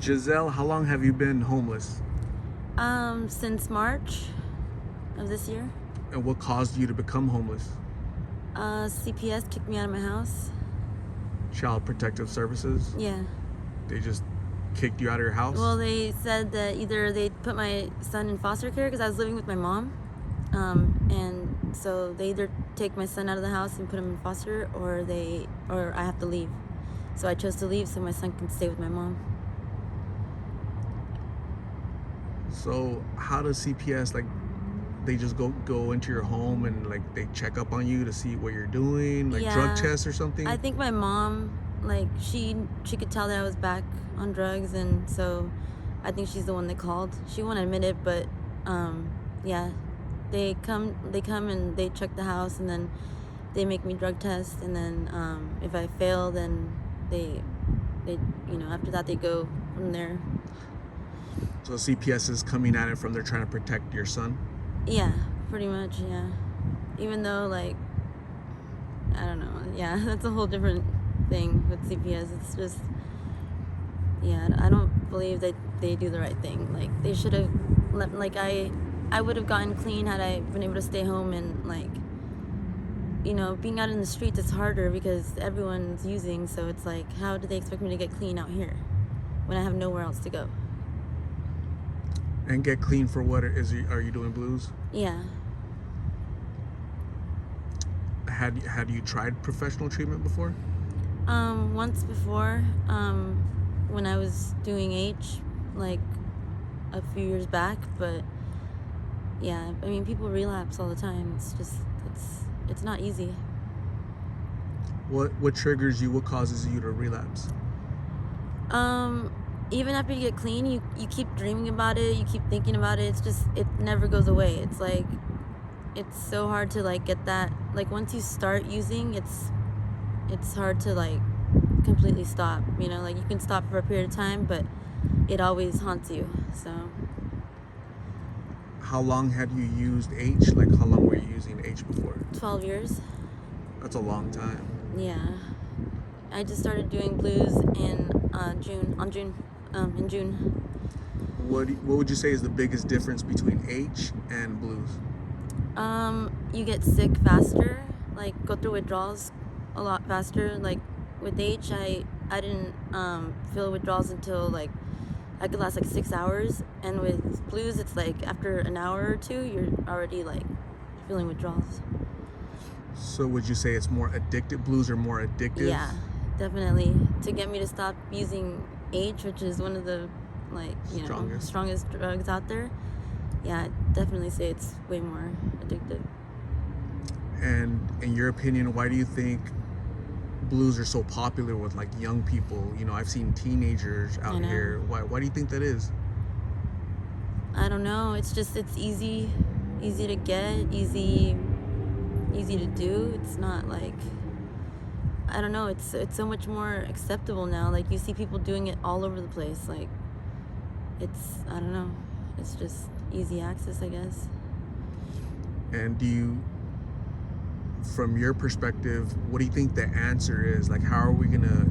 Geselle, how long have you been homeless? Since March of this year. And what caused you to become homeless? CPS kicked me out of my house. Child Protective Services? Yeah. They just kicked you out of your house? Well, they said that either they put my son in foster care because I was living with my mom. And so they either take my son out of the house and put him in foster, or I have to leave. So I chose to leave so my son can stay with my mom. So how does CPS, they just go into your home and they check up on you to see what you're doing, Yeah. drug tests or something? I think my mom, she could tell that I was back on drugs, and so I think she's the one that called. She won't admit it, but yeah, they come and they check the house, and then they make me drug test, and then if I fail, then they after that they go from there. So CPS is coming at it from they're trying to protect your son? Yeah, pretty much, yeah. Even though, I don't know, yeah, that's a whole different thing with CPS. It's just, yeah, I don't believe that they do the right thing. They should have I would have gotten clean had I been able to stay home, and being out in the streets, it's harder because everyone's using, so it's how do they expect me to get clean out here when I have nowhere else to go? And get clean for what? Are you doing blues? Yeah. Had you tried professional treatment before? Once before, when I was doing H, a few years back, but yeah, I mean, people relapse all the time. It's just, it's not easy. What triggers you? What causes you to relapse? Even after you get clean, you keep dreaming about it, you keep thinking about it. It never goes away. It's it's so hard to get that. Once you start using, it's hard to completely stop. You can stop for a period of time, but it always haunts you. So. How long had you used H? How long were you using H before? 12 years. That's a long time. Yeah. I just started doing blues in June. What would you say is the biggest difference between H and blues? You get sick faster, go through withdrawals a lot faster. With H, I didn't feel withdrawals until I could last 6 hours, and with blues it's after an hour or two you're already feeling withdrawals. So would you say it's more addictive? Blues are more addictive? Yeah, definitely. To get me to stop using H, which is one of the strongest drugs out there, yeah, I'd definitely say it's way more addictive. And in your opinion, why do you think blues are so popular with young people? I've seen teenagers out here. Why do you think that is? I don't know. It's easy to get, easy to do. It's not I don't know. It's so much more acceptable now. You see people doing it all over the place. I don't know. It's just easy access, I guess. And from your perspective, what do you think the answer is? How are we gonna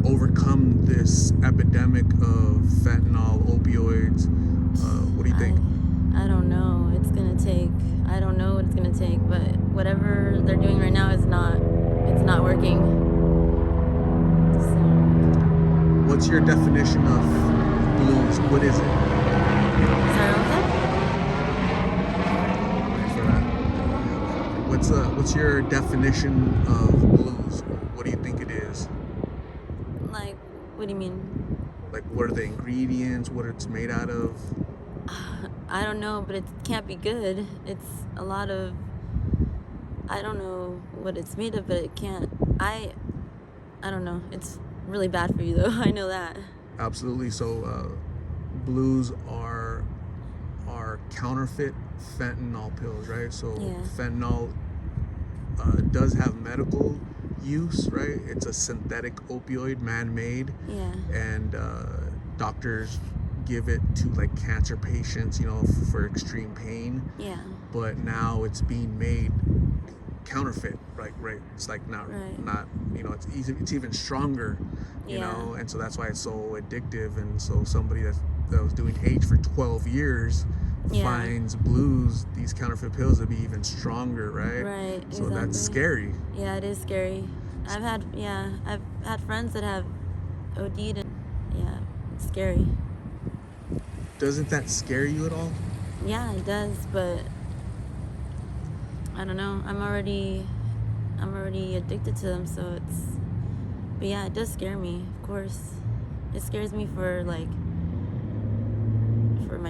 overcome this epidemic of fentanyl, opioids? What do you think? I don't know. I don't know what it's gonna take, but whatever they're doing right now it's not working. So. What's your definition of blues? What is it? Sorry, what's that? What's your definition of blues? What do you think it is? What do you mean? What are the ingredients? What it's made out of? I don't know, but it can't be good. It's a lot of, I don't know what it's made of, but it can't. I don't know. It's really bad for you, though. I know that. Absolutely. So blues are counterfeit fentanyl pills, right? So yeah. Fentanyl does have medical use, right? It's a synthetic opioid, man-made. Yeah. And doctors give it to cancer patients, for extreme pain. Yeah. But now it's being made counterfeit, right? It's like not Right. it's even stronger, Yeah. and so that's why it's so addictive. And so somebody that was doing H for 12 years Yeah. finds blues, these counterfeit pills, to be even stronger, right? Right. So that's Exactly. scary. Yeah, it is scary. I've had friends that have OD'd, and yeah, it's scary. Doesn't that scare you at all? Yeah, it does, but I don't know. I'm already addicted to them, so it's. But yeah, it does scare me. Of course, it scares me for my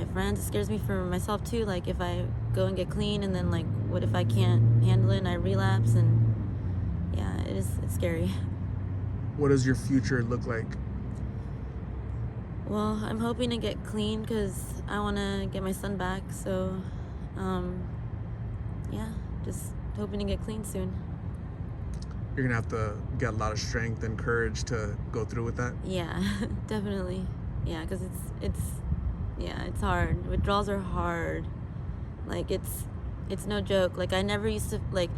friends. It scares me for myself too. Like if I go and get clean, and then like, what if I can't handle it and I relapse? And yeah, it's scary. What does your future look like? Well, I'm hoping to get clean because I want to get my son back. So, yeah, just hoping to get clean soon. You're gonna have to get a lot of strength and courage to go through with that. Yeah, definitely. Yeah, because it's hard. Withdrawals are hard. Like it's no joke. Like I never used to like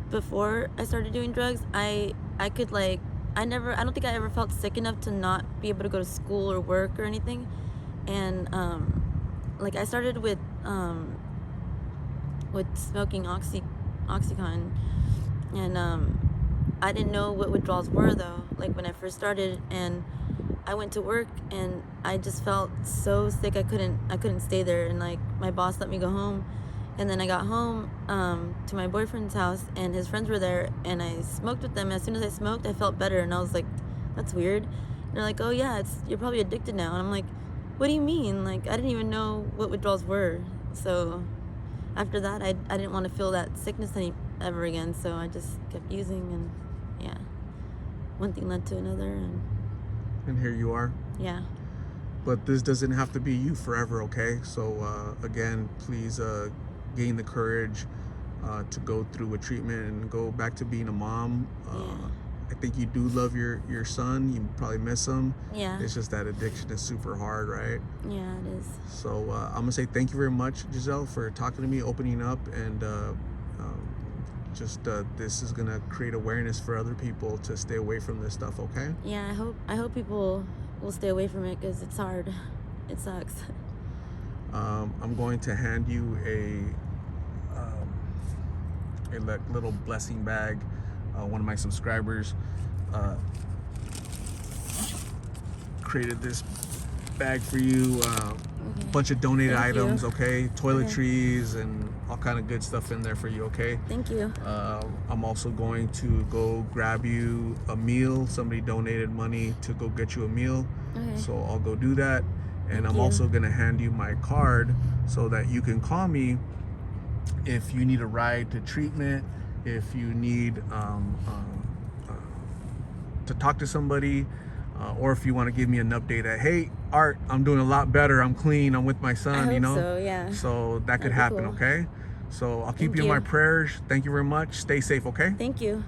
before I started doing drugs. I could like I don't think I ever felt sick enough to not be able to go to school or work or anything. And like I started with smoking oxycontin, and I didn't know what withdrawals were though. Like when I first started, and I went to work and I just felt so sick. I couldn't stay there, and like my boss let me go home. And then I got home to my boyfriend's house, and his friends were there, and I smoked with them. As soon as I smoked, I felt better, and I was like, that's weird. And they're like, oh yeah, you're probably addicted now. And I'm like, what do you mean? Like I didn't even know what withdrawals were. So after that, I didn't want to feel that sickness ever again, so I just kept using, and yeah, one thing led to another, And here you are. yeah. But this doesn't have to be you forever, okay? So again, please gain the courage to go through a treatment and go back to being a mom. Yeah. I think you do love your son. You probably miss him. Yeah. It's just that addiction is super hard, right? Yeah, it is. So I'm gonna say thank you very much, Geselle, for talking to me, opening up, and this is gonna create awareness for other people to stay away from this stuff. Okay? Yeah, I hope people will stay away from it because it's hard. It sucks. I'm going to hand you a little blessing bag. One of my subscribers created this bag for you. Okay. Bunch of donated Thank you. items, okay? Toiletries and all kind of good stuff in there for you, okay? Thank you. I'm also going to go grab you a meal. Somebody donated money to go get you a meal. Okay. So I'll go do that. And Thank I'm you. also gonna hand you my card so that you can call me if you need a ride to treatment, if you need to talk to somebody, or if you want to give me an update that, hey, Art, I'm doing a lot better, I'm clean, I'm with my son, I hope so, yeah. So that could That'd be happen, cool. okay? So I'll keep Thank you in my you. prayers. Thank you very much. Stay safe, okay? Thank you.